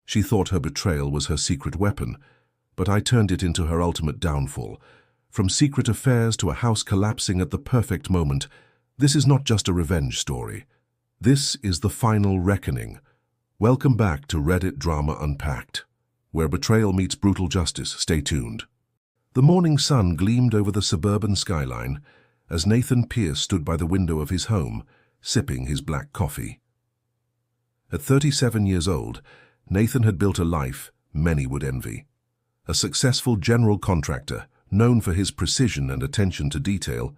She thought her betrayal was her secret weapon, but I turned it into her ultimate downfall. From secret affairs to a house collapsing at the perfect moment, this is not just a revenge story. This is the final reckoning. Welcome back to Reddit Drama Unpacked, where betrayal meets brutal justice. Stay tuned. The morning sun gleamed over the suburban skyline as Nathan Pierce stood by the window of his home, sipping his black coffee. At 37 years old, Nathan had built a life many would envy. A successful general contractor, known for his precision and attention to detail,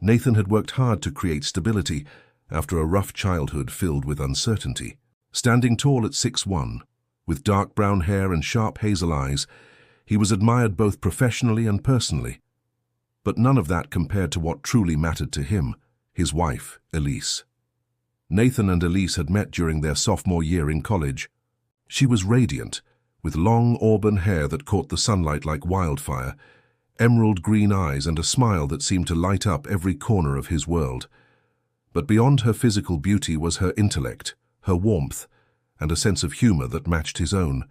Nathan had worked hard to create stability after a rough childhood filled with uncertainty. Standing tall at 6'1", with dark brown hair and sharp hazel eyes, he was admired both professionally and personally. But none of that compared to what truly mattered to him, his wife, Elise. Nathan and Elise had met during their sophomore year in college. She was radiant, with long auburn hair that caught the sunlight like wildfire, emerald green eyes and a smile that seemed to light up every corner of his world. But beyond her physical beauty was her intellect, her warmth, and a sense of humor that matched his own.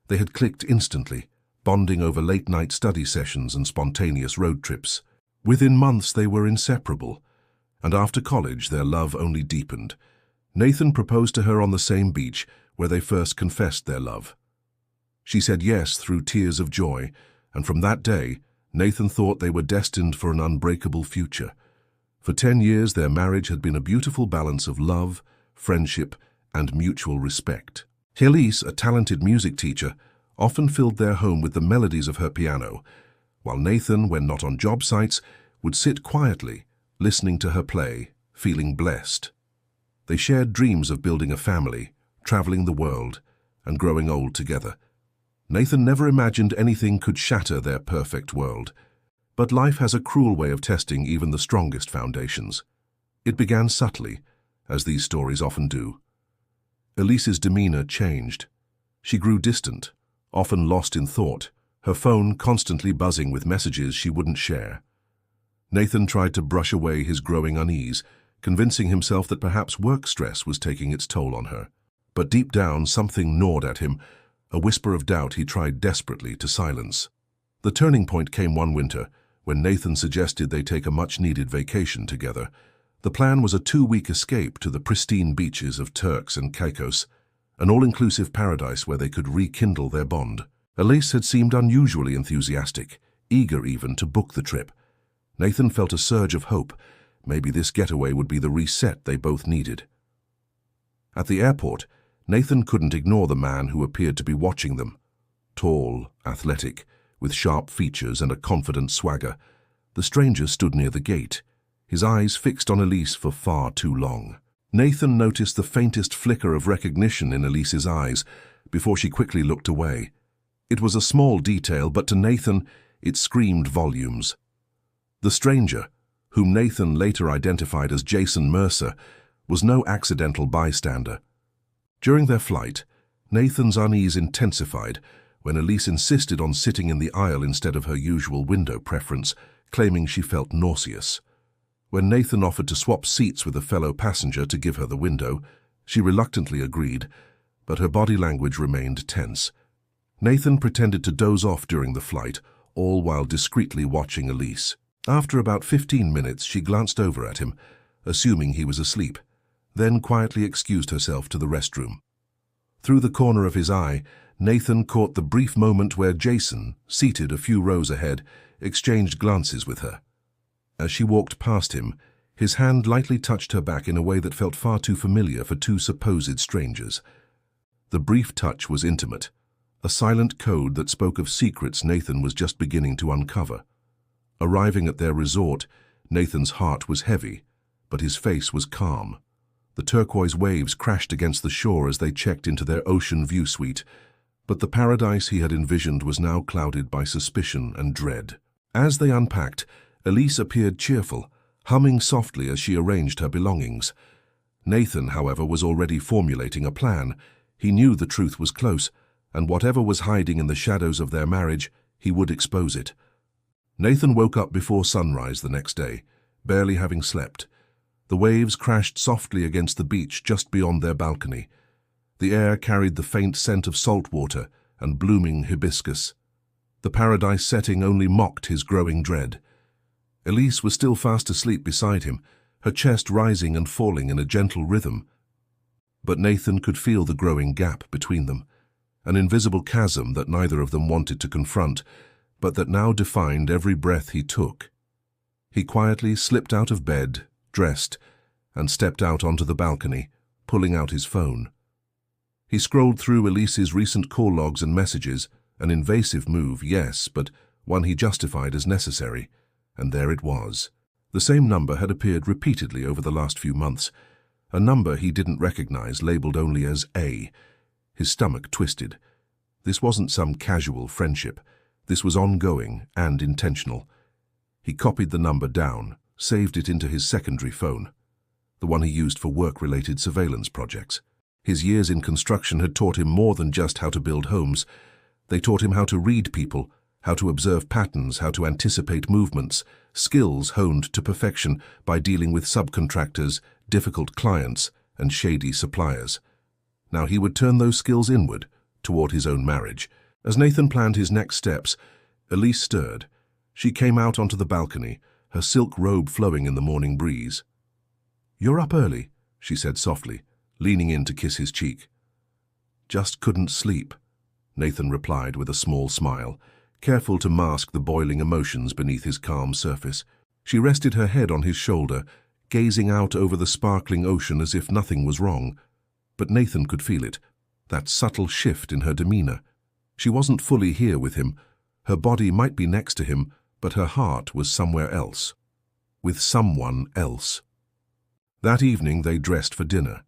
They had clicked instantly, bonding over late-night study sessions and spontaneous road trips. Within months they were inseparable, and after college their love only deepened. Nathan proposed to her on the same beach where they first confessed their love. She said yes through tears of joy, and from that day, Nathan thought they were destined for an unbreakable future. For 10 years, their marriage had been a beautiful balance of love, friendship, and mutual respect. Elise, a talented music teacher, often filled their home with the melodies of her piano, while Nathan, when not on job sites, would sit quietly, listening to her play, feeling blessed. They shared dreams of building a family, traveling the world, and growing old together. Nathan never imagined anything could shatter their perfect world. But life has a cruel way of testing even the strongest foundations. It began subtly, as these stories often do. Elise's demeanor changed. She grew distant, often lost in thought, her phone constantly buzzing with messages she wouldn't share. Nathan tried to brush away his growing unease, convincing himself that perhaps work stress was taking its toll on her. But deep down, something gnawed at him, a whisper of doubt he tried desperately to silence. The turning point came one winter, when Nathan suggested they take a much-needed vacation together. The plan was a 2-week escape to the pristine beaches of Turks and Caicos, an all-inclusive paradise where they could rekindle their bond. Elise had seemed unusually enthusiastic, eager even to book the trip. Nathan felt a surge of hope. Maybe this getaway would be the reset they both needed. At the airport, Nathan couldn't ignore the man who appeared to be watching them. Tall, athletic, with sharp features and a confident swagger, the stranger stood near the gate, his eyes fixed on Elise for far too long. Nathan noticed the faintest flicker of recognition in Elise's eyes before she quickly looked away. It was a small detail, but to Nathan, it screamed volumes. The stranger, whom Nathan later identified as Jason Mercer, was no accidental bystander. During their flight, Nathan's unease intensified when Elise insisted on sitting in the aisle instead of her usual window preference, claiming she felt nauseous. When Nathan offered to swap seats with a fellow passenger to give her the window, she reluctantly agreed, but her body language remained tense. Nathan pretended to doze off during the flight, all while discreetly watching Elise. After about 15 minutes, she glanced over at him, assuming he was asleep, then quietly excused herself to the restroom. Through the corner of his eye, Nathan caught the brief moment where Jason, seated a few rows ahead, exchanged glances with her. As she walked past him, his hand lightly touched her back in a way that felt far too familiar for two supposed strangers. The brief touch was intimate, a silent code that spoke of secrets Nathan was just beginning to uncover. Arriving at their resort, Nathan's heart was heavy, but his face was calm. The turquoise waves crashed against the shore as they checked into their ocean view suite, but the paradise he had envisioned was now clouded by suspicion and dread. As they unpacked, Elise appeared cheerful, humming softly as she arranged her belongings. Nathan, however, was already formulating a plan. He knew the truth was close, and whatever was hiding in the shadows of their marriage, he would expose it. Nathan woke up before sunrise the next day, barely having slept. The waves crashed softly against the beach just beyond their balcony. The air carried the faint scent of salt water and blooming hibiscus. The paradise setting only mocked his growing dread. Elise was still fast asleep beside him, her chest rising and falling in a gentle rhythm. But Nathan could feel the growing gap between them, an invisible chasm that neither of them wanted to confront, but that now defined every breath he took. He quietly slipped out of bed, dressed, and stepped out onto the balcony, pulling out his phone. He scrolled through Elise's recent call logs and messages, an invasive move, yes, but one he justified as necessary, and there it was. The same number had appeared repeatedly over the last few months, a number he didn't recognize, labeled only as A. His stomach twisted. This wasn't some casual friendship. This was ongoing and intentional. He copied the number down, saved it into his secondary phone, the one he used for work-related surveillance projects. His years in construction had taught him more than just how to build homes. They taught him how to read people, how to observe patterns, how to anticipate movements, skills honed to perfection by dealing with subcontractors, difficult clients, and shady suppliers. Now he would turn those skills inward, toward his own marriage. As Nathan planned his next steps, Elise stirred. She came out onto the balcony, her silk robe flowing in the morning breeze. "You're up early," she said softly, leaning in to kiss his cheek. "Just couldn't sleep," Nathan replied with a small smile, careful to mask the boiling emotions beneath his calm surface. She rested her head on his shoulder, gazing out over the sparkling ocean as if nothing was wrong. But Nathan could feel it, that subtle shift in her demeanor. She wasn't fully here with him. Her body might be next to him, but her heart was somewhere else. With someone else. That evening they dressed for dinner.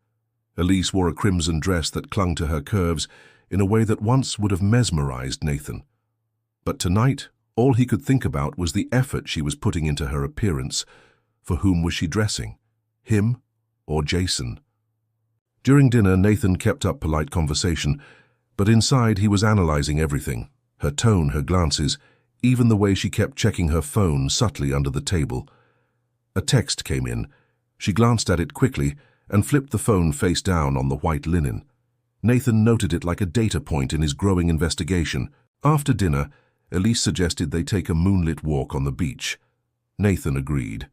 Elise wore a crimson dress that clung to her curves in a way that once would have mesmerized Nathan. But tonight, all he could think about was the effort she was putting into her appearance. For whom was she dressing? Him or Jason? During dinner, Nathan kept up polite conversation, but inside he was analyzing everything. Her tone, her glances, even the way she kept checking her phone subtly under the table. A text came in. She glanced at it quickly and flipped the phone face down on the white linen. Nathan noted it like a data point in his growing investigation. After dinner, Elise suggested they take a moonlit walk on the beach. Nathan agreed.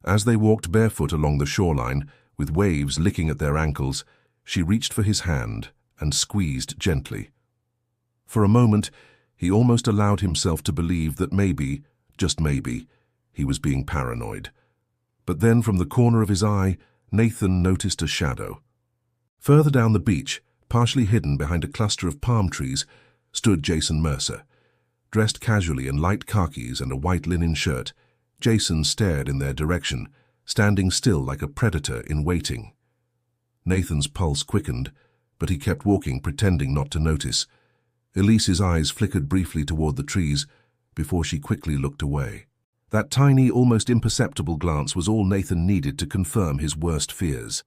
As they walked barefoot along the shoreline, with waves licking at their ankles, she reached for his hand and squeezed gently. For a moment, he almost allowed himself to believe that maybe, just maybe, he was being paranoid. But then from the corner of his eye, Nathan noticed a shadow. Further down the beach, partially hidden behind a cluster of palm trees, stood Jason Mercer. Dressed casually in light khakis and a white linen shirt, Jason stared in their direction, standing still like a predator in waiting. Nathan's pulse quickened, but he kept walking, pretending not to notice. Elise's eyes flickered briefly toward the trees before she quickly looked away. That tiny, almost imperceptible glance was all Nathan needed to confirm his worst fears.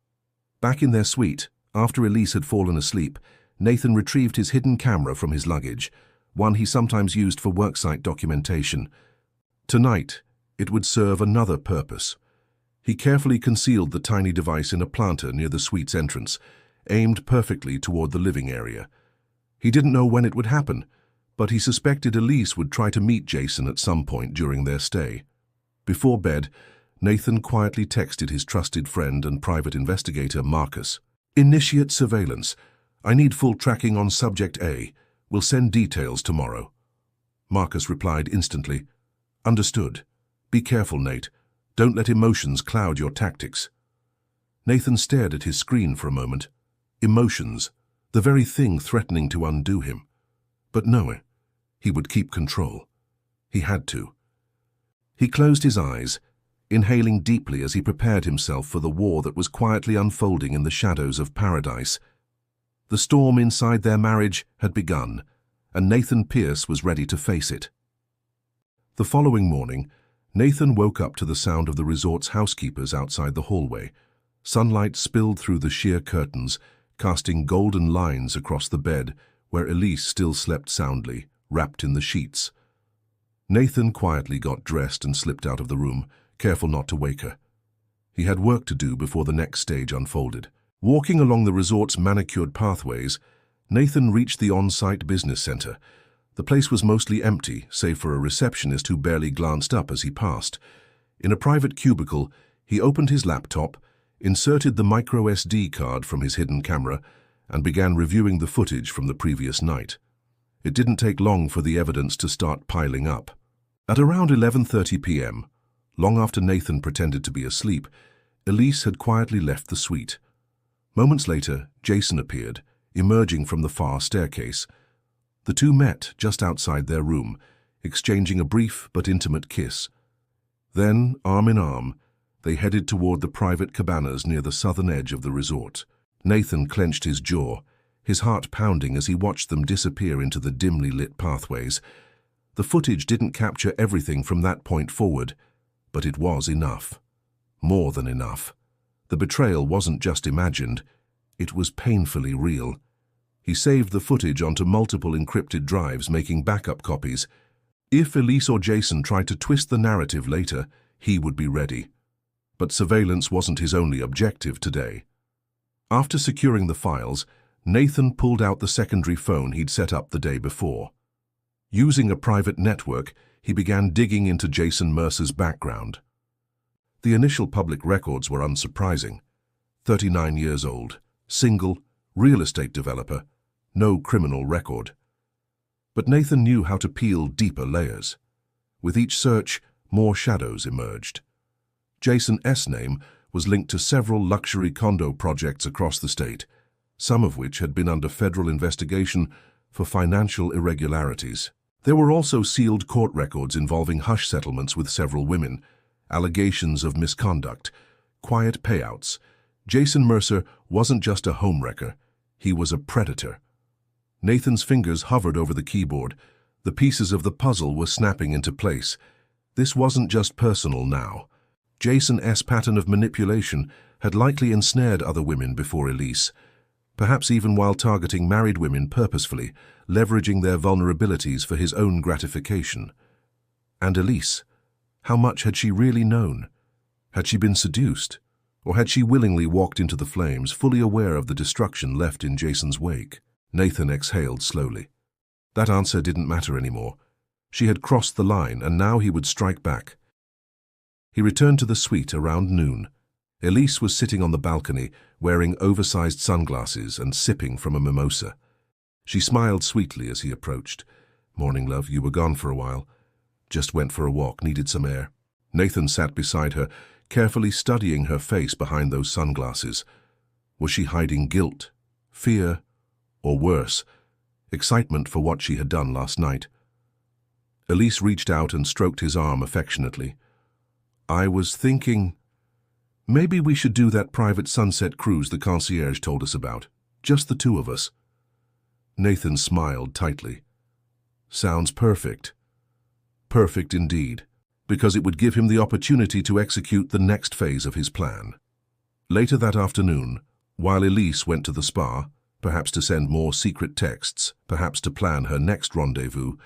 Back in their suite, after Elise had fallen asleep, Nathan retrieved his hidden camera from his luggage, one he sometimes used for worksite documentation. Tonight, it would serve another purpose. He carefully concealed the tiny device in a planter near the suite's entrance, aimed perfectly toward the living area. He didn't know when it would happen, but he suspected Elise would try to meet Jason at some point during their stay. Before bed, Nathan quietly texted his trusted friend and private investigator, Marcus. "Initiate surveillance. I need full tracking on subject A. We'll send details tomorrow." Marcus replied instantly. "Understood. Be careful, Nate. Don't let emotions cloud your tactics." Nathan stared at his screen for a moment. Emotions, the very thing threatening to undo him. But no, he would keep control. He had to. He closed his eyes, inhaling deeply as he prepared himself for the war that was quietly unfolding in the shadows of paradise. The storm inside their marriage had begun, and Nathan Pierce was ready to face it. The following morning, Nathan woke up to the sound of the resort's housekeepers outside the hallway. Sunlight spilled through the sheer curtains, casting golden lines across the bed where Elise still slept soundly, wrapped in the sheets. Nathan quietly got dressed and slipped out of the room, careful not to wake her. He had work to do before the next stage unfolded. Walking along the resort's manicured pathways, Nathan reached the on-site business center. The place was mostly empty, save for a receptionist who barely glanced up as he passed. In a private cubicle, he opened his laptop, inserted the micro SD card from his hidden camera, and began reviewing the footage from the previous night. It didn't take long for the evidence to start piling up. At around 11:30 p.m., long after Nathan pretended to be asleep, Elise had quietly left the suite. Moments later, Jason appeared, emerging from the far staircase. The two met just outside their room, exchanging a brief but intimate kiss. Then, arm in arm, they headed toward the private cabanas near the southern edge of the resort. Nathan clenched his jaw, his heart pounding as he watched them disappear into the dimly lit pathways. The footage didn't capture everything from that point forward, but it was enough. More than enough. The betrayal wasn't just imagined, it was painfully real. He saved the footage onto multiple encrypted drives, making backup copies. If Elise or Jason tried to twist the narrative later, he would be ready. But surveillance wasn't his only objective today. After securing the files, Nathan pulled out the secondary phone he'd set up the day before. Using a private network, he began digging into Jason Mercer's background. The initial public records were unsurprising. 39 years old, single, real estate developer, no criminal record. But Nathan knew how to peel deeper layers. With each search, more shadows emerged. Jason S. name was linked to several luxury condo projects across the state, some of which had been under federal investigation for financial irregularities. There were also sealed court records involving hush settlements with several women, allegations of misconduct, quiet payouts. Jason Mercer wasn't just a homewrecker, he was a predator. Nathan's fingers hovered over the keyboard. The pieces of the puzzle were snapping into place. This wasn't just personal now. Jason S.'s pattern of manipulation had likely ensnared other women before Elise, perhaps even while targeting married women purposefully, leveraging their vulnerabilities for his own gratification. And Elise, how much had she really known? Had she been seduced? Or had she willingly walked into the flames, fully aware of the destruction left in Jason's wake? Nathan exhaled slowly. That answer didn't matter anymore. She had crossed the line, and now he would strike back. He returned to the suite around noon. Elise was sitting on the balcony, wearing oversized sunglasses and sipping from a mimosa. She smiled sweetly as he approached. "Morning, love, you were gone for a while." "Just went for a walk, needed some air." Nathan sat beside her, carefully studying her face behind those sunglasses. Was she hiding guilt, fear, or worse, excitement for what she had done last night? Elise reached out and stroked his arm affectionately. "I was thinking, maybe we should do that private sunset cruise the concierge told us about. Just the two of us." Nathan smiled tightly. "Sounds perfect." Perfect indeed, because it would give him the opportunity to execute the next phase of his plan. Later that afternoon, while Elise went to the spa, perhaps to send more secret texts, perhaps to plan her next rendezvous,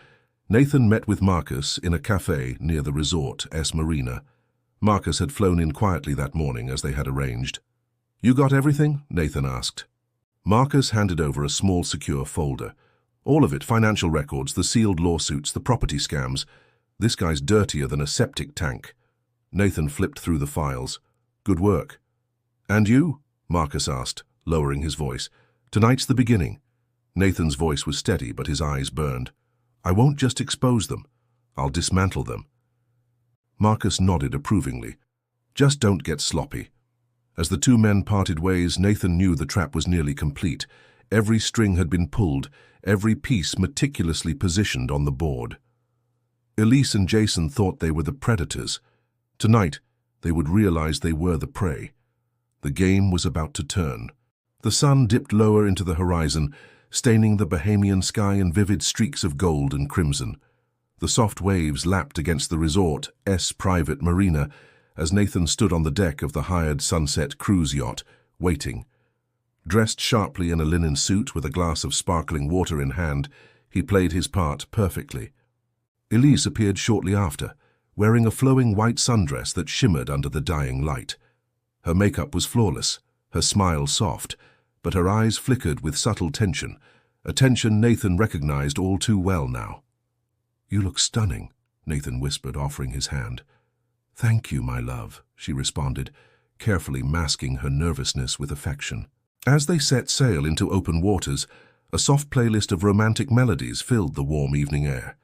Nathan met with Marcus in a cafe near the resort S Marina. Marcus had flown in quietly that morning as they had arranged. "You got everything?" Nathan asked. Marcus handed over a small secure folder. All of it, financial records, the sealed lawsuits, the property scams. This guy's dirtier than a septic tank. Nathan flipped through the files. "Good work." "And you?" Marcus asked, lowering his voice. "Tonight's the beginning." Nathan's voice was steady, but his eyes burned. "I won't just expose them. I'll dismantle them." Marcus nodded approvingly. "Just don't get sloppy." As the two men parted ways, Nathan knew the trap was nearly complete. Every string had been pulled, every piece meticulously positioned on the board. Elise and Jason thought they were the predators. Tonight, they would realize they were the prey. The game was about to turn. The sun dipped lower into the horizon, staining the Bahamian sky in vivid streaks of gold and crimson. The soft waves lapped against the resort S private marina as Nathan stood on the deck of the hired sunset cruise yacht, waiting. Dressed sharply in a linen suit with a glass of sparkling water in hand, he played his part perfectly. Elise appeared shortly after, wearing a flowing white sundress that shimmered under the dying light. Her makeup was flawless, her smile soft, but her eyes flickered with subtle tension, a tension Nathan recognized all too well now. "You look stunning," Nathan whispered, offering his hand. "Thank you, my love," she responded, carefully masking her nervousness with affection. As they set sail into open waters, a soft playlist of romantic melodies filled the warm evening air.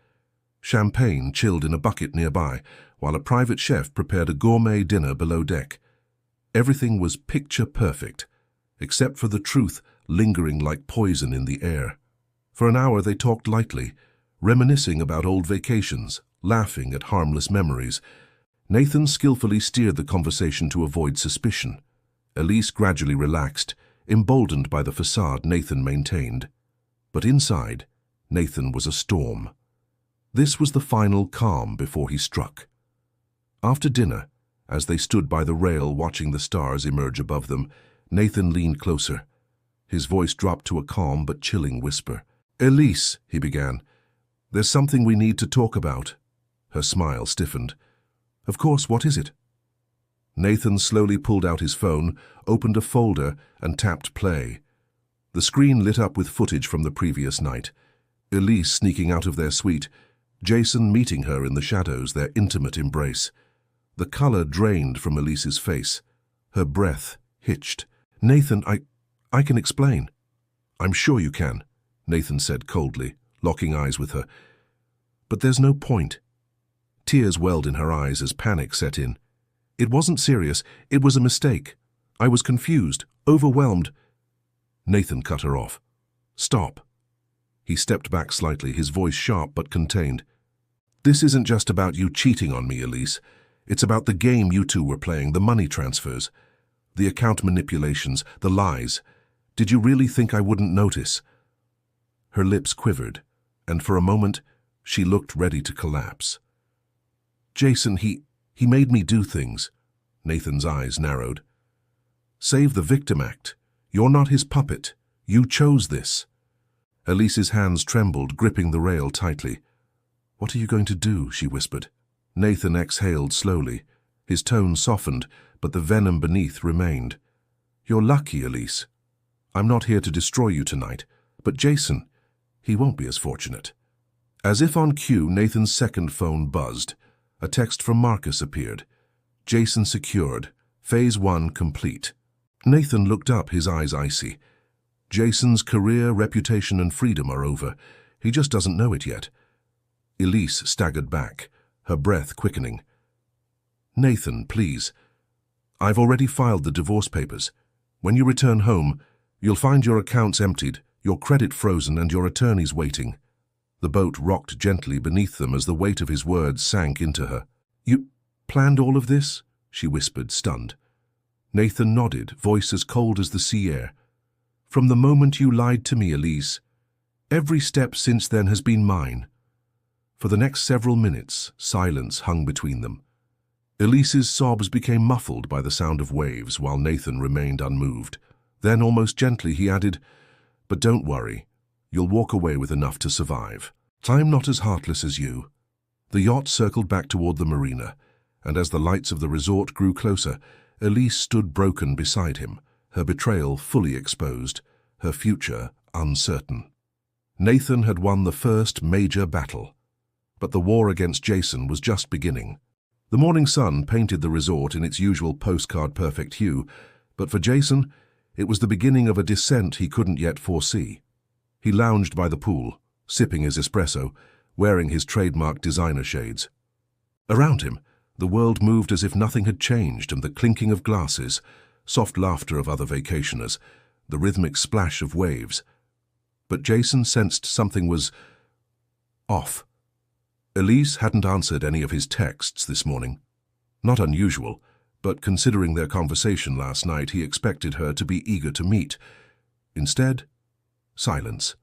Champagne chilled in a bucket nearby, while a private chef prepared a gourmet dinner below deck. Everything was picture perfect, except for the truth lingering like poison in the air. For an hour they talked lightly, reminiscing about old vacations, laughing at harmless memories. Nathan skillfully steered the conversation to avoid suspicion. Elise gradually relaxed, emboldened by the facade Nathan maintained. But inside, Nathan was a storm. This was the final calm before he struck. After dinner, as they stood by the rail watching the stars emerge above them, Nathan leaned closer. His voice dropped to a calm but chilling whisper. "Elise," he began, "there's something we need to talk about." Her smile stiffened. "Of course, what is it?" Nathan slowly pulled out his phone, opened a folder, and tapped play. The screen lit up with footage from the previous night. Elise sneaking out of their suite, Jason meeting her in the shadows, their intimate embrace. The color drained from Elise's face. Her breath hitched. "Nathan, I can explain." "I'm sure you can," Nathan said coldly, locking eyes with her. "But there's no point." Tears welled in her eyes as panic set in. "It wasn't serious. It was a mistake. I was confused, overwhelmed." Nathan cut her off. "Stop." He stepped back slightly, his voice sharp but contained. "This isn't just about you cheating on me, Elise. It's about the game you two were playing, the money transfers, the account manipulations, the lies. Did you really think I wouldn't notice?" Her lips quivered, and for a moment she looked ready to collapse. "Jason, he made me do things." Nathan's eyes narrowed. "Save the victim act. You're not his puppet. You chose this." Elise's hands trembled, gripping the rail tightly. "What are you going to do?" she whispered. Nathan exhaled slowly. His tone softened, but the venom beneath remained. "You're lucky, Elise. I'm not here to destroy you tonight, but Jason, he won't be as fortunate." As if on cue, Nathan's second phone buzzed. A text from Marcus appeared. "Jason secured. Phase 1 complete." Nathan looked up, his eyes icy. Jason's career, reputation, and freedom are over. He just doesn't know it yet. Elise staggered back, her breath quickening. "Nathan, please. I've already filed the divorce papers. When you return home, you'll find your accounts emptied, your credit frozen, and your attorneys waiting." The boat rocked gently beneath them as the weight of his words sank into her. "You planned all of this?" she whispered, stunned. Nathan nodded, voice as cold as the sea air. "From the moment you lied to me, Elise, every step since then has been mine." For the next several minutes, silence hung between them. Elise's sobs became muffled by the sound of waves, while Nathan remained unmoved. Then, almost gently, he added, "But don't worry. You'll walk away with enough to survive. I'm not as heartless as you." The yacht circled back toward the marina, and as the lights of the resort grew closer, Elise stood broken beside him, her betrayal fully exposed, her future uncertain. Nathan had won the first major battle, but the war against Jason was just beginning. The morning sun painted the resort in its usual postcard-perfect hue, but for Jason, it was the beginning of a descent he couldn't yet foresee. He lounged by the pool, sipping his espresso, wearing his trademark designer shades. Around him, the world moved as if nothing had changed, and the clinking of glasses, soft laughter of other vacationers, the rhythmic splash of waves. But Jason sensed something was off. Elise hadn't answered any of his texts this morning. Not unusual, but considering their conversation last night, he expected her to be eager to meet. Instead, silence.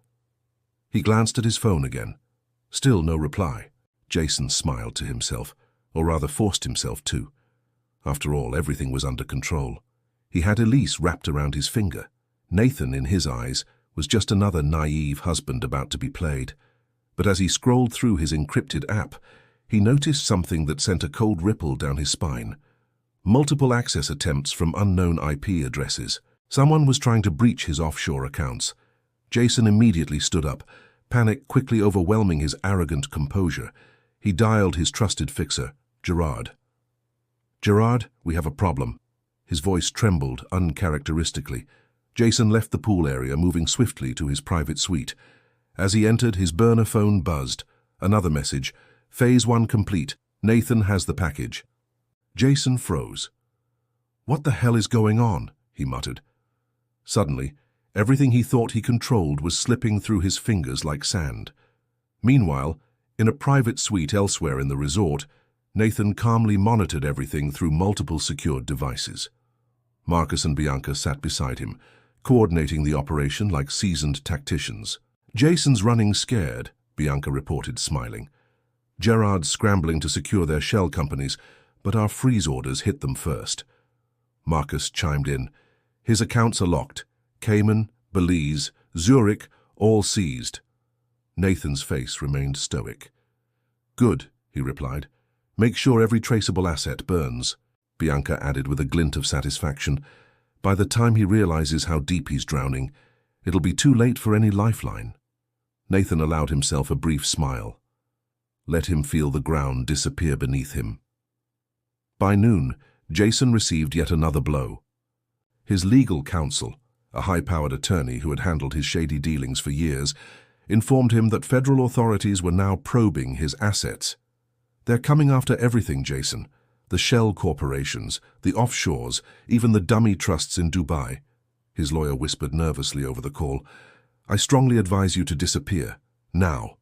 He glanced at his phone again. Still no reply. Jason smiled to himself, or rather forced himself to. After all, everything was under control. He had Elise wrapped around his finger. Nathan, in his eyes, was just another naive husband about to be played. But as he scrolled through his encrypted app, he noticed something that sent a cold ripple down his spine. Multiple access attempts from unknown IP addresses. Someone was trying to breach his offshore accounts. Jason immediately stood up, panic quickly overwhelming his arrogant composure. He dialed his trusted fixer, Gerard. "Gerard, we have a problem." His voice trembled uncharacteristically. Jason left the pool area, moving swiftly to his private suite. As he entered, his burner phone buzzed. Another message. "Phase 1 complete. Nathan has the package." Jason froze. "What the hell is going on?" he muttered. Suddenly, everything he thought he controlled was slipping through his fingers like sand. Meanwhile, in a private suite elsewhere in the resort, Nathan calmly monitored everything through multiple secured devices. Marcus and Bianca sat beside him, coordinating the operation like seasoned tacticians. "Jason's running scared," Bianca reported, smiling. "Gerard's scrambling to secure their shell companies, but our freeze orders hit them first." Marcus chimed in. "His accounts are locked. Cayman, Belize, Zurich, all seized." Nathan's face remained stoic. "Good," he replied. "Make sure every traceable asset burns," Bianca added with a glint of satisfaction. "By the time he realizes how deep he's drowning, it'll be too late for any lifeline." Nathan allowed himself a brief smile. Let him feel the ground disappear beneath him. By noon, Jason received yet another blow. His legal counsel, a high-powered attorney who had handled his shady dealings for years, informed him that federal authorities were now probing his assets. "They're coming after everything, Jason. The shell corporations, the offshores, even the dummy trusts in Dubai," his lawyer whispered nervously over the call. "I strongly advise you to disappear. Now."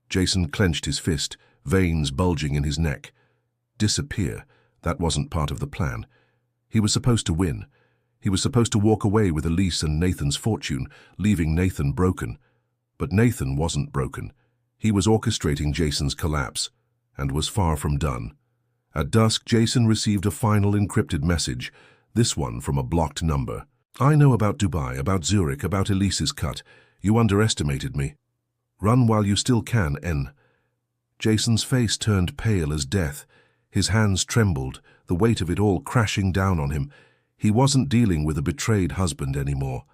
Jason clenched his fist, veins bulging in his neck. Disappear? That wasn't part of the plan. He was supposed to win. He was supposed to walk away with Elise and Nathan's fortune, leaving Nathan broken. But Nathan wasn't broken. He was orchestrating Jason's collapse, and was far from done. At dusk, Jason received a final encrypted message, this one from a blocked number. "I know about Dubai, about Zurich, about Elise's cut. You underestimated me. Run while you still can, N." Jason's face turned pale as death. His hands trembled, the weight of it all crashing down on him. He wasn't dealing with a betrayed husband anymore.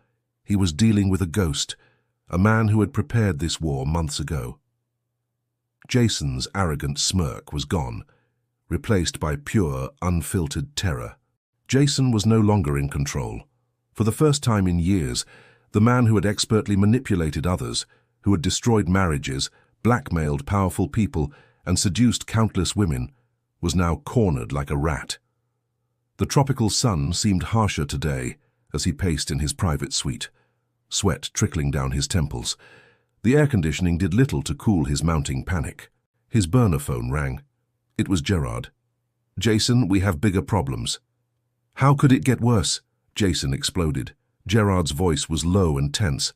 He was dealing with a ghost, a man who had prepared this war months ago. Jason's arrogant smirk was gone, replaced by pure, unfiltered terror. Jason was no longer in control. For the first time in years, the man who had expertly manipulated others, who had destroyed marriages, blackmailed powerful people, and seduced countless women, was now cornered like a rat. The tropical sun seemed harsher today as he paced in his private suite, sweat trickling down his temples. The air conditioning did little to cool his mounting panic. His burner phone rang. It was Gerard. "Jason, we have bigger problems." "How could it get worse?" Jason exploded. Gerard's voice was low and tense.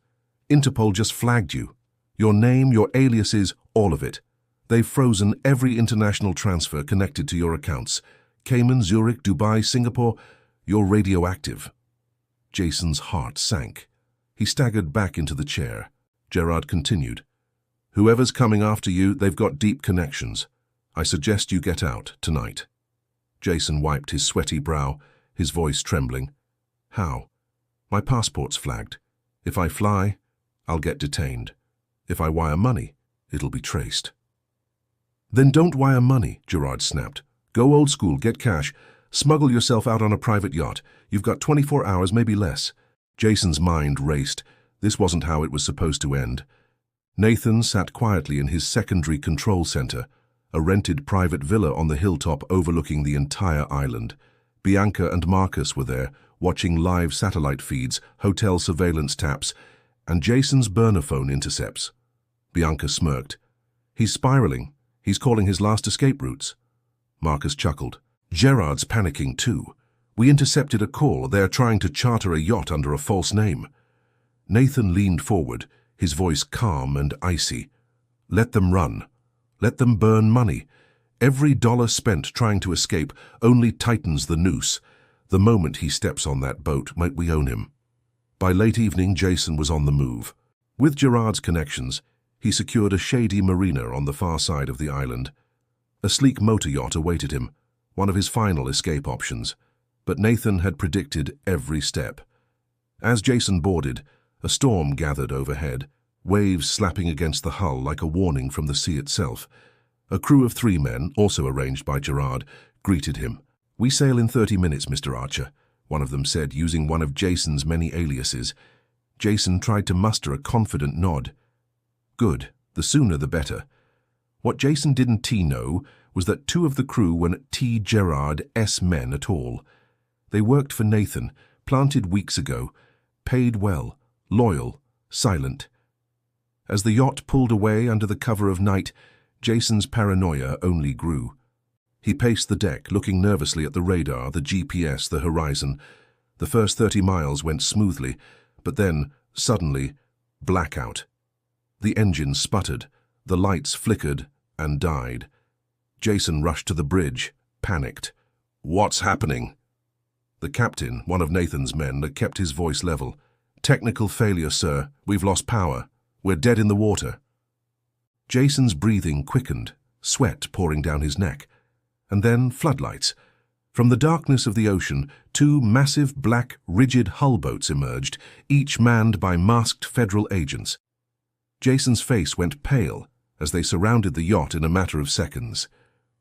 "Interpol just flagged you. Your name, your aliases, all of it. They've frozen every international transfer connected to your accounts. Cayman, Zurich, Dubai, Singapore. You're radioactive." Jason's heart sank. He staggered back into the chair. Gerard continued. "Whoever's coming after you, they've got deep connections. I suggest you get out tonight." Jason wiped his sweaty brow, his voice trembling. "How?" "My passport's flagged. If I fly, I'll get detained. If I wire money, it'll be traced." "Then don't wire money," Gerard snapped. "Go old school, get cash. Smuggle yourself out on a private yacht. You've got 24 hours, maybe less." Jason's mind raced. This wasn't how it was supposed to end. Nathan sat quietly in his secondary control center, a rented private villa on the hilltop overlooking the entire island. Bianca and Marcus were there, watching live satellite feeds, hotel surveillance taps, and Jason's burner phone intercepts. Bianca smirked. "He's spiraling. He's calling his last escape routes." Marcus chuckled. "Gerard's panicking too. We intercepted a call. They're trying to charter a yacht under a false name." Nathan leaned forward, his voice calm and icy. "Let them run. Let them burn money. Every dollar spent trying to escape only tightens the noose. The moment he steps on that boat, might we own him." By late evening, Jason was on the move. With Gerard's connections, he secured a shady marina on the far side of the island. A sleek motor yacht awaited him, one of his final escape options. But Nathan had predicted every step. As Jason boarded, a storm gathered overhead, waves slapping against the hull like a warning from the sea itself. A crew of 3 men, also arranged by Gerard, greeted him. "We sail in 30 minutes, Mr. Archer," one of them said, using one of Jason's many aliases. Jason tried to muster a confident nod. Good, the sooner the better. What Jason didn't know was that 2 of the crew were not Gerard's men at all. They worked for Nathan, planted weeks ago, paid well, loyal, silent. As the yacht pulled away under the cover of night, Jason's paranoia only grew. He paced the deck, looking nervously at the radar, the GPS, the horizon. The first 30 miles went smoothly, but then, suddenly, blackout. The engine sputtered, the lights flickered and died. Jason rushed to the bridge, panicked. "What's happening?" The captain, one of Nathan's men, kept his voice level. "Technical failure, sir. We've lost power. We're dead in the water." Jason's breathing quickened, sweat pouring down his neck. And then floodlights. From the darkness of the ocean, 2 massive, black, rigid hull boats emerged, each manned by masked federal agents. Jason's face went pale as they surrounded the yacht in a matter of seconds.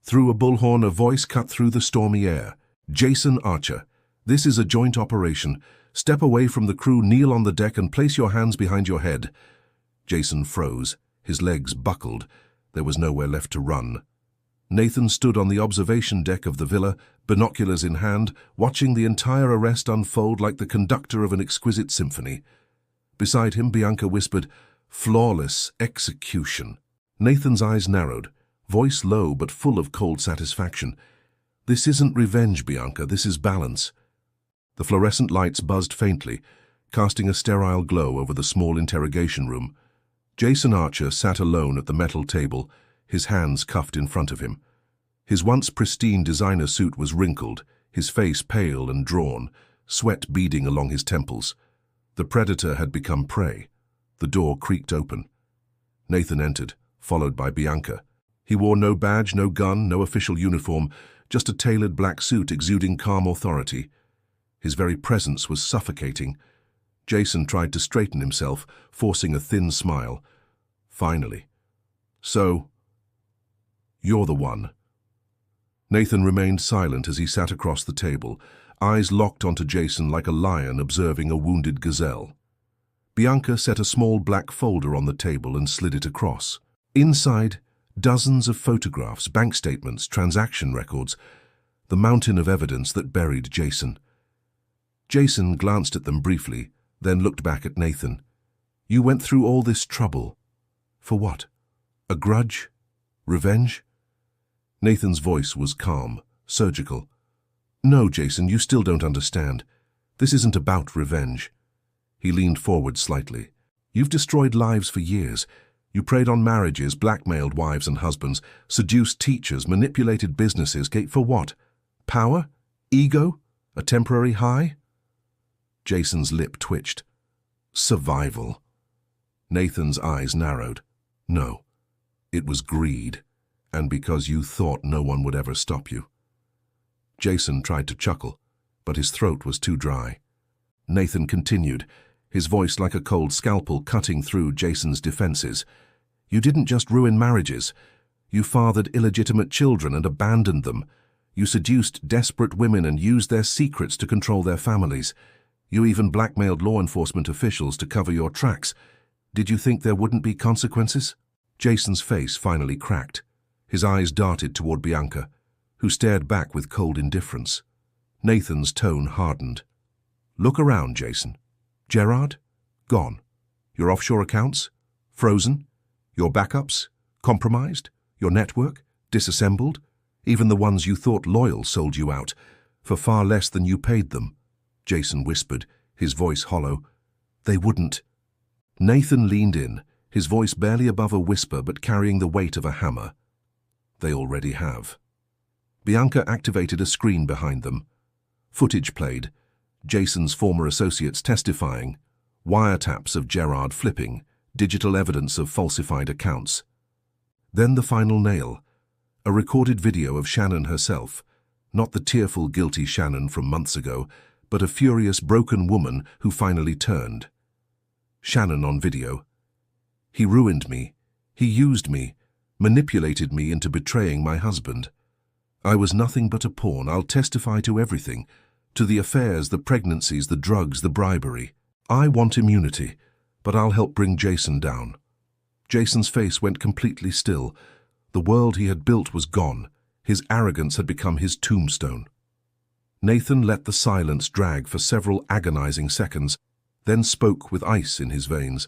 Through a bullhorn, a voice cut through the stormy air. "Jason Archer, this is a joint operation. Step away from the crew, kneel on the deck, and place your hands behind your head." Jason froze. His legs buckled. There was nowhere left to run. Nathan stood on the observation deck of the villa, binoculars in hand, watching the entire arrest unfold like the conductor of an exquisite symphony. Beside him, Bianca whispered, "Flawless execution." Nathan's eyes narrowed, voice low but full of cold satisfaction. "This isn't revenge, Bianca, this is balance." The fluorescent lights buzzed faintly, casting a sterile glow over the small interrogation room. Jason Archer sat alone at the metal table, his hands cuffed in front of him. His once pristine designer suit was wrinkled, his face pale and drawn, sweat beading along his temples. The predator had become prey. The door creaked open. Nathan entered, followed by Bianca. He wore no badge, no gun, no official uniform, just a tailored black suit exuding calm authority. His very presence was suffocating. Jason tried to straighten himself, forcing a thin smile. Finally. "So, you're the one." Nathan remained silent as he sat across the table, eyes locked onto Jason like a lion observing a wounded gazelle. Bianca set a small black folder on the table and slid it across. Inside, dozens of photographs, bank statements, transaction records, the mountain of evidence that buried Jason. Jason glanced at them briefly, then looked back at Nathan. "You went through all this trouble. For what? A grudge? Revenge?" Nathan's voice was calm, surgical. "No, Jason, you still don't understand. This isn't about revenge." He leaned forward slightly. "You've destroyed lives for years. You preyed on marriages, blackmailed wives and husbands, seduced teachers, manipulated businesses. For what? Power? Ego? A temporary high?" Jason's lip twitched. "Survival." Nathan's eyes narrowed. "No, it was greed, and because you thought no one would ever stop you." Jason tried to chuckle, but his throat was too dry. Nathan continued, his voice like a cold scalpel cutting through Jason's defenses. "You didn't just ruin marriages. You fathered illegitimate children and abandoned them. You seduced desperate women and used their secrets to control their families. You even blackmailed law enforcement officials to cover your tracks. Did you think there wouldn't be consequences?" Jason's face finally cracked. His eyes darted toward Bianca, who stared back with cold indifference. Nathan's tone hardened. "Look around, Jason. Gerard? Gone. Your offshore accounts? Frozen. Your backups? Compromised. Your network? Disassembled. Even the ones you thought loyal sold you out, for far less than you paid them." Jason whispered, his voice hollow. "They wouldn't." Nathan leaned in, his voice barely above a whisper but carrying the weight of a hammer. "They already have." Bianca activated a screen behind them. Footage played, Jason's former associates testifying, wiretaps of Gerard flipping, digital evidence of falsified accounts. Then the final nail, a recorded video of Shannon herself, not the tearful, guilty Shannon from months ago, but a furious, broken woman who finally turned. Shannon on video. He ruined me. He used me, manipulated me into betraying my husband. I was nothing but a pawn. I'll testify to everything, to the affairs, the pregnancies, the drugs, the bribery. I want immunity, but I'll help bring Jason down. Jason's face went completely still. The world he had built was gone. His arrogance had become his tombstone. Nathan let the silence drag for several agonizing seconds, then spoke with ice in his veins.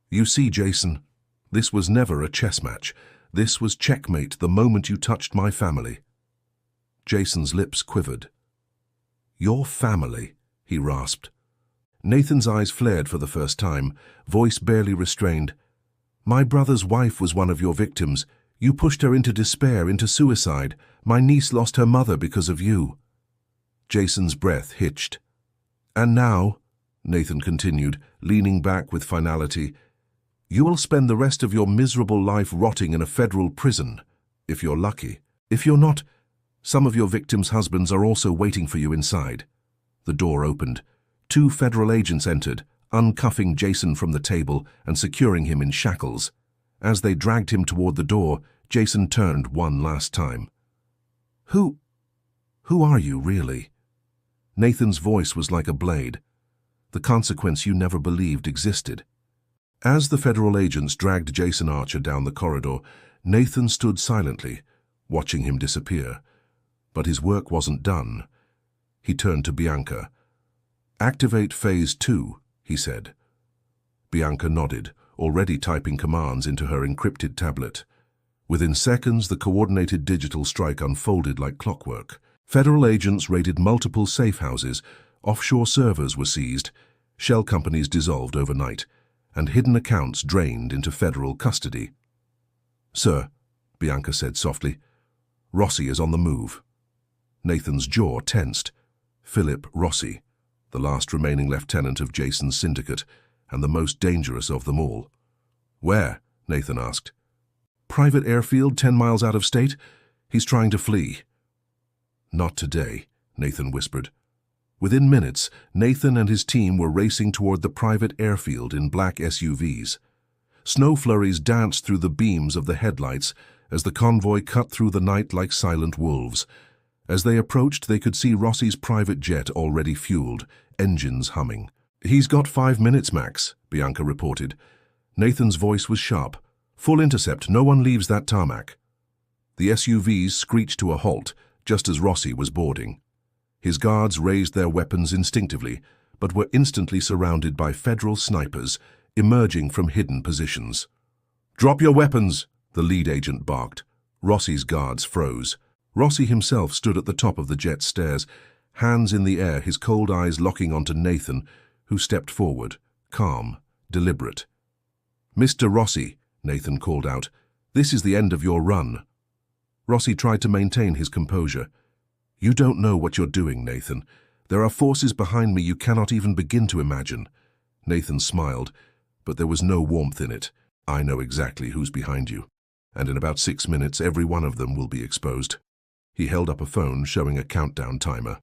You see, Jason, this was never a chess match. This was checkmate the moment you touched my family. Jason's lips quivered. Your family, he rasped. Nathan's eyes flared for the first time, voice barely restrained. My brother's wife was one of your victims. You pushed her into despair, into suicide. My niece lost her mother because of you. Jason's breath hitched. And now, Nathan continued, leaning back with finality, you will spend the rest of your miserable life rotting in a federal prison, if you're lucky. If you're not, some of your victims' husbands are also waiting for you inside. The door opened. 2 federal agents entered, uncuffing Jason from the table and securing him in shackles. As they dragged him toward the door, Jason turned one last time. Who are you, really? Nathan's voice was like a blade. The consequence you never believed existed. As the federal agents dragged Jason Archer down the corridor, Nathan stood silently, watching him disappear. But his work wasn't done. He turned to Bianca. Activate Phase 2, he said. Bianca nodded, already typing commands into her encrypted tablet. Within seconds, the coordinated digital strike unfolded like clockwork. Federal agents raided multiple safe houses, offshore servers were seized, shell companies dissolved overnight, and hidden accounts drained into federal custody. Sir, Bianca said softly, Rossi is on the move. Nathan's jaw tensed. Philip Rossi, the last remaining lieutenant of Jason's syndicate, and the most dangerous of them all. Where? Nathan asked. Private airfield 10 miles out of state. He's trying to flee. Not today, Nathan whispered. Within minutes, Nathan and his team were racing toward the private airfield in black SUVs. Snow flurries danced through the beams of the headlights as the convoy cut through the night like silent wolves. As they approached, they could see Rossi's private jet already fueled, engines humming. He's got 5 minutes, Max, Bianca reported. Nathan's voice was sharp. Full intercept, no one leaves that tarmac. The SUVs screeched to a halt just as Rossi was boarding. His guards raised their weapons instinctively, but were instantly surrounded by federal snipers emerging from hidden positions. Drop your weapons, the lead agent barked. Rossi's guards froze. Rossi himself stood at the top of the jet's stairs, hands in the air, his cold eyes locking onto Nathan, who stepped forward, calm, deliberate. Mr. Rossi, Nathan called out, this is the end of your run. Rossi tried to maintain his composure. You don't know what you're doing, Nathan. There are forces behind me you cannot even begin to imagine. Nathan smiled, but there was no warmth in it. I know exactly who's behind you, and in about 6 minutes every one of them will be exposed. He held up a phone showing a countdown timer.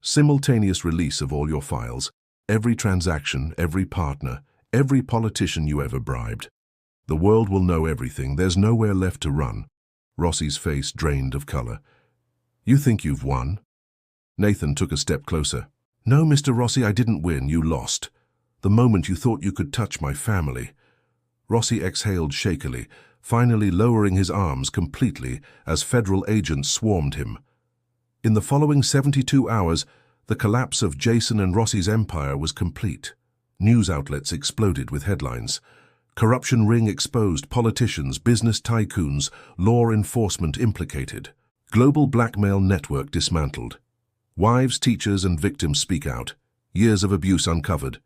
Simultaneous release of all your files, every transaction, every partner, every politician you ever bribed. The world will know everything. There's nowhere left to run. Rossi's face drained of color. You think you've won? Nathan took a step closer. No, Mr. Rossi, I didn't win. You lost. The moment you thought you could touch my family. Rossi exhaled shakily, finally lowering his arms completely as federal agents swarmed him. In the following 72 hours, the collapse of Jason and Rossi's empire was complete. News outlets exploded with headlines. Corruption ring exposed, politicians, business tycoons, law enforcement implicated. Global blackmail network dismantled. Wives, teachers, and victims speak out. Years of abuse uncovered.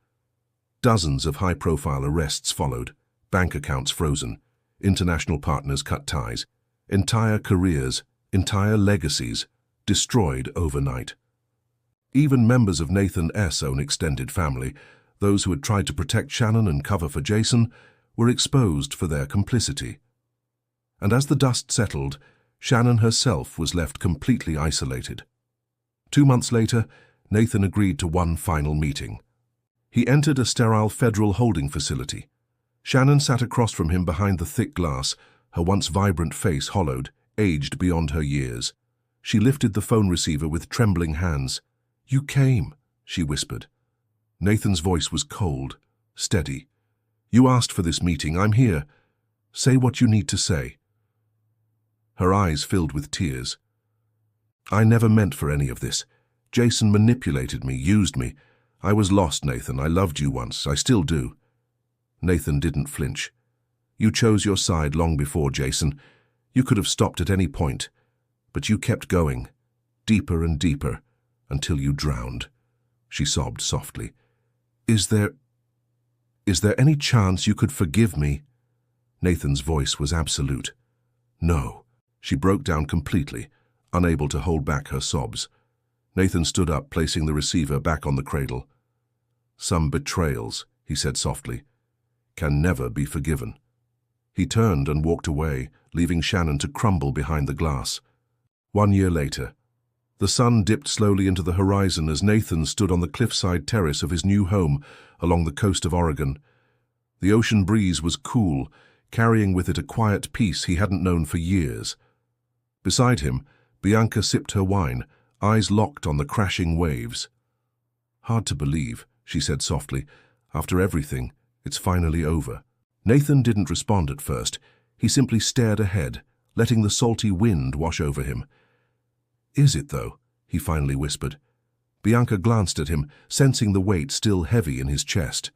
Dozens of high-profile arrests followed. Bank accounts frozen. International partners cut ties. Entire careers, entire legacies, destroyed overnight. Even members of Nathan S.'s own extended family, those who had tried to protect Shannon and cover for Jason, were exposed for their complicity. And as the dust settled, Shannon herself was left completely isolated. 2 months later, Nathan agreed to one final meeting. He entered a sterile federal holding facility. Shannon sat across from him behind the thick glass, her once vibrant face hollowed, aged beyond her years. She lifted the phone receiver with trembling hands. "You came," she whispered. Nathan's voice was cold, steady. "You asked for this meeting. I'm here. Say what you need to say." Her eyes filled with tears. "I never meant for any of this. Jason manipulated me, used me. I was lost, Nathan. I loved you once. I still do." Nathan didn't flinch. "You chose your side long before, Jason. You could have stopped at any point. But you kept going, deeper and deeper, until you drowned." She sobbed softly. Is there any chance you could forgive me?" Nathan's voice was absolute. "No." She broke down completely, unable to hold back her sobs. Nathan stood up, placing the receiver back on the cradle. "Some betrayals," he said softly, "can never be forgiven." He turned and walked away, leaving Shannon to crumble behind the glass. 1 year later, the sun dipped slowly into the horizon as Nathan stood on the cliffside terrace of his new home along the coast of Oregon. The ocean breeze was cool, carrying with it a quiet peace he hadn't known for years. Beside him, Bianca sipped her wine, eyes locked on the crashing waves. "Hard to believe," she said softly. "After everything, it's finally over." Nathan didn't respond at first. He simply stared ahead, letting the salty wind wash over him. "Is it, though?" he finally whispered. Bianca glanced at him, sensing the weight still heavy in his chest.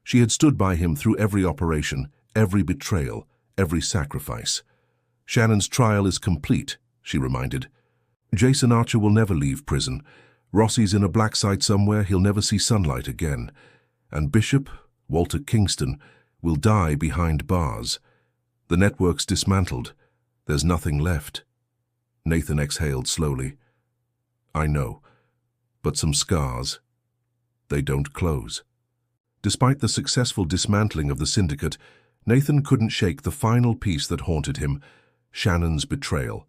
She had stood by him through every operation, every betrayal, every sacrifice. "Shannon's trial is complete," she reminded. "Jason Archer will never leave prison. Rossi's in a black site somewhere. He'll never see sunlight again. And Bishop, Walter Kingston, will die behind bars. The network's dismantled. There's nothing left." Nathan exhaled slowly. "I know, but some scars, they don't close." Despite the successful dismantling of the syndicate, Nathan couldn't shake the final piece that haunted him, Shannon's betrayal.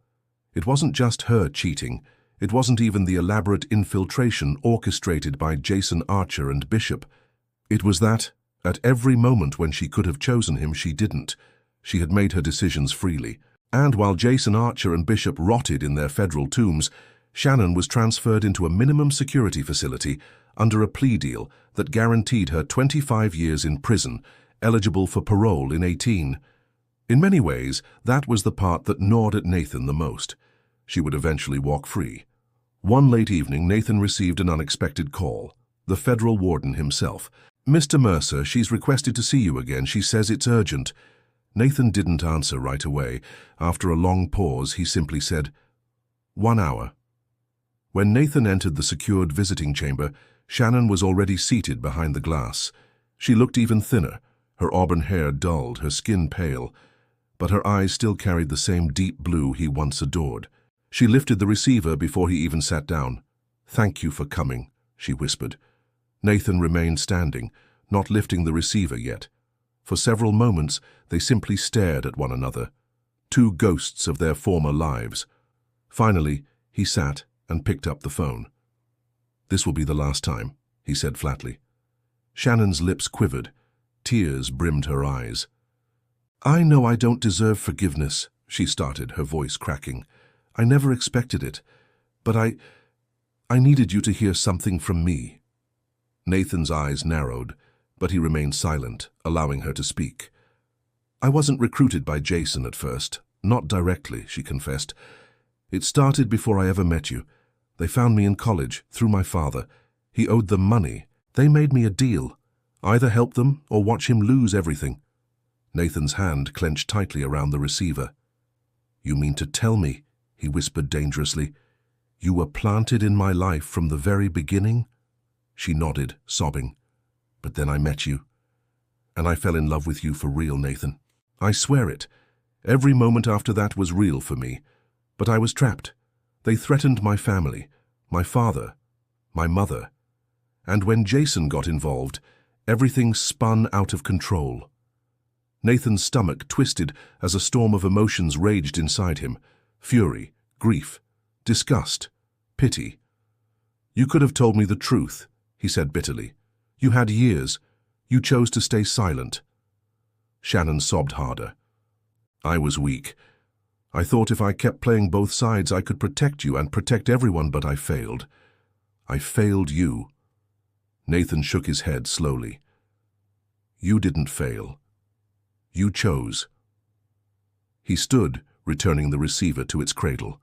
It wasn't just her cheating. It wasn't even the elaborate infiltration orchestrated by Jason Archer and Bishop. It was that, at every moment when she could have chosen him, she didn't. She had made her decisions freely. And while Jason Archer and Bishop rotted in their federal tombs, Shannon was transferred into a minimum security facility under a plea deal that guaranteed her 25 years in prison, eligible for parole in 18. In many ways, that was the part that gnawed at Nathan the most. She would eventually walk free. One late evening, Nathan received an unexpected call. The federal warden himself. "Mr. Mercer, she's requested to see you again. She says it's urgent." Nathan didn't answer right away. After a long pause, he simply said, "1 hour." When Nathan entered the secured visiting chamber, Shannon was already seated behind the glass. She looked even thinner, her auburn hair dulled, her skin pale, but her eyes still carried the same deep blue he once adored. She lifted the receiver before he even sat down. "Thank you for coming," she whispered. Nathan remained standing, not lifting the receiver yet. For several moments, they simply stared at one another, two ghosts of their former lives. Finally, he sat and picked up the phone. "This will be the last time," he said flatly. Shannon's lips quivered. Tears brimmed her eyes. "I know I don't deserve forgiveness," she started, her voice cracking. "I never expected it, but I needed you to hear something from me." Nathan's eyes narrowed, but he remained silent, allowing her to speak. "I wasn't recruited by Jason at first, not directly," she confessed. "It started before I ever met you. They found me in college, through my father. He owed them money. They made me a deal. Either help them or watch him lose everything." Nathan's hand clenched tightly around the receiver. "You mean to tell me," he whispered dangerously, "you were planted in my life from the very beginning?" She nodded, sobbing. "But then I met you. And I fell in love with you for real, Nathan. I swear it. Every moment after that was real for me. But I was trapped. They threatened my family, my father, my mother. And when Jason got involved, everything spun out of control." Nathan's stomach twisted as a storm of emotions raged inside him. Fury, grief, disgust, pity. "You could have told me the truth," he said bitterly. "You had years. You chose to stay silent." Shannon sobbed harder. "I was weak. I thought if I kept playing both sides I could protect you and protect everyone, but I failed. I failed you." Nathan shook his head slowly. "You didn't fail. You chose." He stood, returning the receiver to its cradle.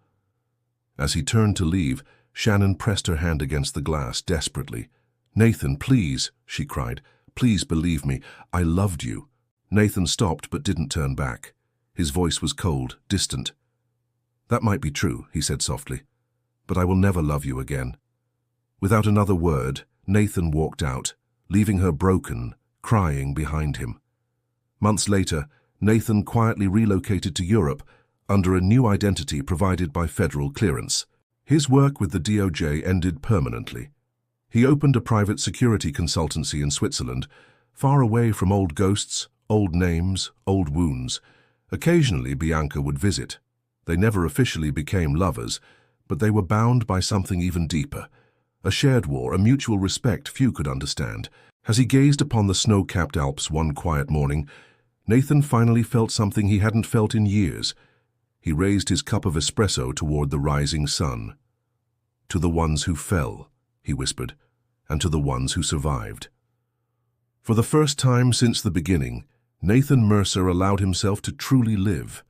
As he turned to leave, Shannon pressed her hand against the glass desperately. "Nathan, please," she cried. "Please believe me. I loved you." Nathan stopped but didn't turn back. His voice was cold, distant. "That might be true," he said softly, "but I will never love you again." Without another word, Nathan walked out, leaving her broken, crying behind him. Months later, Nathan quietly relocated to Europe under a new identity provided by federal clearance. His work with the DOJ ended permanently. He opened a private security consultancy in Switzerland, far away from old ghosts, old names, old wounds. Occasionally, Bianca would visit. They never officially became lovers, but they were bound by something even deeper. A shared war, a mutual respect few could understand. As he gazed upon the snow-capped Alps one quiet morning, Nathan finally felt something he hadn't felt in years. He raised his cup of espresso toward the rising sun. "To the ones who fell," he whispered, "and to the ones who survived." For the first time since the beginning, Nathan Mercer allowed himself to truly live.